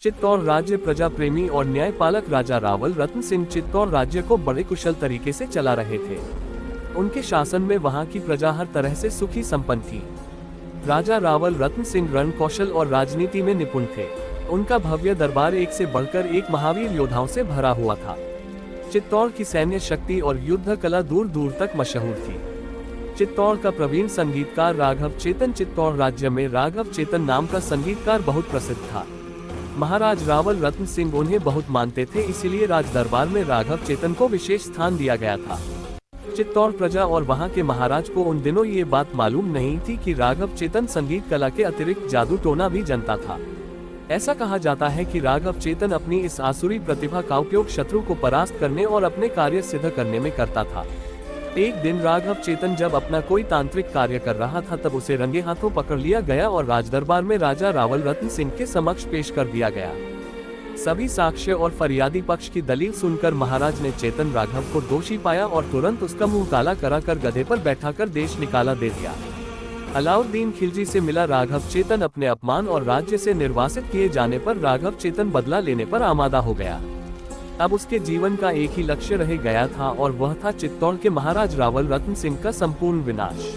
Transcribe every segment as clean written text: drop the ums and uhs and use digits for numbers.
चित्तौड़ राज्य प्रजा प्रेमी और न्यायपालक राजा रावल रत्न सिंह चित्तौड़ राज्य को बड़े कुशल तरीके से चला रहे थे। उनके शासन में वहां की प्रजा हर तरह से सुखी संपन्न थी। राजा रावल रत्न सिंह रण कौशल और राजनीति में निपुण थे। उनका भव्य दरबार एक से बढ़कर एक महावीर योद्धाओं से भरा हुआ था। चित्तौड़ की सैन्य शक्ति और युद्ध कला दूर दूर तक मशहूर थी। चित्तौड़ का प्रवीण संगीतकार राघव चेतन चित्तौड़ राज्य में राघव चेतन नाम का संगीतकार बहुत प्रसिद्ध था। महाराज रावल रत्न सिंह उन्हें बहुत मानते थे, इसीलिए राज दरबार में राघव चेतन को विशेष स्थान दिया गया था। चित्तौड़ प्रजा और वहां के महाराज को उन दिनों ये बात मालूम नहीं थी कि राघव चेतन संगीत कला के अतिरिक्त जादू टोना भी जानता था। ऐसा कहा जाता है कि राघव चेतन अपनी इस आसुरी प्रतिभा का उपयोग शत्रु को परास्त करने और अपने कार्य सिद्ध करने में करता था। एक दिन राघव चेतन जब अपना कोई तांत्रिक कार्य कर रहा था, तब उसे रंगे हाथों पकड़ लिया गया और राजदरबार में राजा रावल रत्न सिंह के समक्ष पेश कर दिया गया। सभी साक्ष्य और फरियादी पक्ष की दलील सुनकर महाराज ने चेतन राघव को दोषी पाया और तुरंत उसका मुंह काला कराकर गधे पर बैठाकर देश निकाला दे दिया। अलाउद्दीन खिलजी से मिला राघव चेतन अपने अपमान और राज्य से निर्वासित किए जाने पर राघव चेतन बदला लेने पर आमादा हो गया। अब उसके जीवन का एक ही लक्ष्य रह गया था और वह था चित्तौड़ के महाराज रावल रत्न सिंह का संपूर्ण विनाश।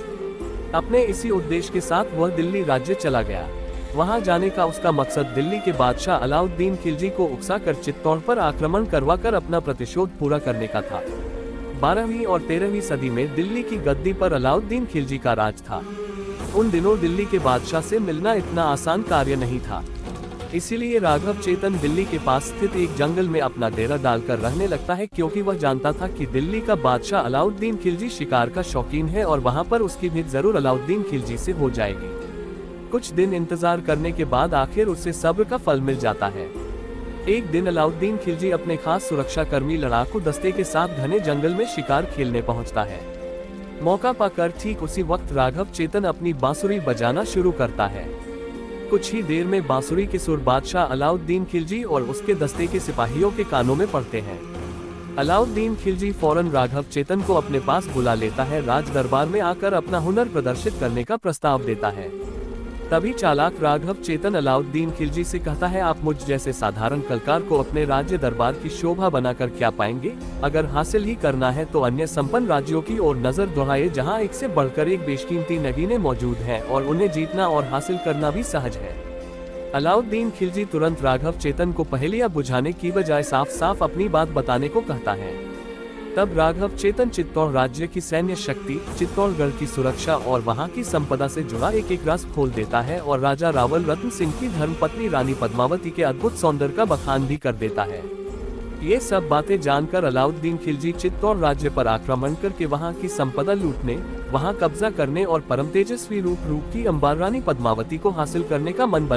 अपने इसी उद्देश्य के साथ वह दिल्ली राज्य चला गया। वहां जाने का उसका मकसद दिल्ली के बादशाह अलाउद्दीन खिलजी को उकसाकर चित्तौड़ पर आक्रमण करवाकर अपना प्रतिशोध पूरा करने का था। 12वीं और 13वीं सदी में दिल्ली की गद्दी पर अलाउद्दीन खिलजी का राज था। उन दिनों दिल्ली के बादशाह से मिलना इतना आसान कार्य नहीं था। इसीलिए राघव चेतन दिल्ली के पास स्थित एक जंगल में अपना डेरा डालकर रहने लगता है, क्योंकि वह जानता था कि दिल्ली का बादशाह अलाउद्दीन खिलजी शिकार का शौकीन है और वहां पर उसकी भेंट जरूर अलाउद्दीन खिलजी से हो जाएगी। कुछ दिन इंतजार करने के बाद आखिर उसे सब्र का फल मिल जाता है। एक दिन अलाउद्दीन खिलजी अपने खास सुरक्षा कर्मी लड़ाकू दस्ते के साथ घने जंगल में शिकार खेलने पहुंचता है। मौका पाकर ठीक उसी वक्त राघव चेतन अपनी बांसुरी बजाना शुरू करता है। कुछ ही देर में बांसुरी के सुर बादशाह अलाउद्दीन खिलजी और उसके दस्ते के सिपाहियों के कानों में पड़ते हैं। अलाउद्दीन खिलजी फौरन राघव चेतन को अपने पास बुला लेता है। राज दरबार में आकर अपना हुनर प्रदर्शित करने का प्रस्ताव देता है। तभी चालाक राघव चेतन अलाउद्दीन खिलजी से कहता है, आप मुझ जैसे साधारण कलकार को अपने राज्य दरबार की शोभा बनाकर क्या पाएंगे? अगर हासिल ही करना है तो अन्य संपन्न राज्यों की ओर नजर दौड़ाए, जहां एक से बढ़कर एक बेशकीमती नगीने मौजूद हैं और उन्हें जीतना और हासिल करना भी सहज है। अलाउद्दीन खिलजी तुरंत राघव चेतन को पहेलियां बुझाने की बजाय साफ साफ अपनी बात बताने को कहता है। तब राघव चेतन चित्तौड़ राज्य की सैन्य शक्ति, चित्तौड़गढ़ की सुरक्षा और वहां की संपदा से जुड़ा एक एक राज खोल देता है और राजा रावल रत्न सिंह की धर्मपत्नी रानी पद्मावती के अद्भुत सौंदर्य का बखान भी कर देता है। ये सब बातें जानकर अलाउद्दीन खिलजी चित्तौड़ राज्य पर आक्रमण करके वहां की संपदा लूटने, वहां कब्जा करने और परम तेजस्वी रूप की अंबार रानी पद्मावती को हासिल करने का मन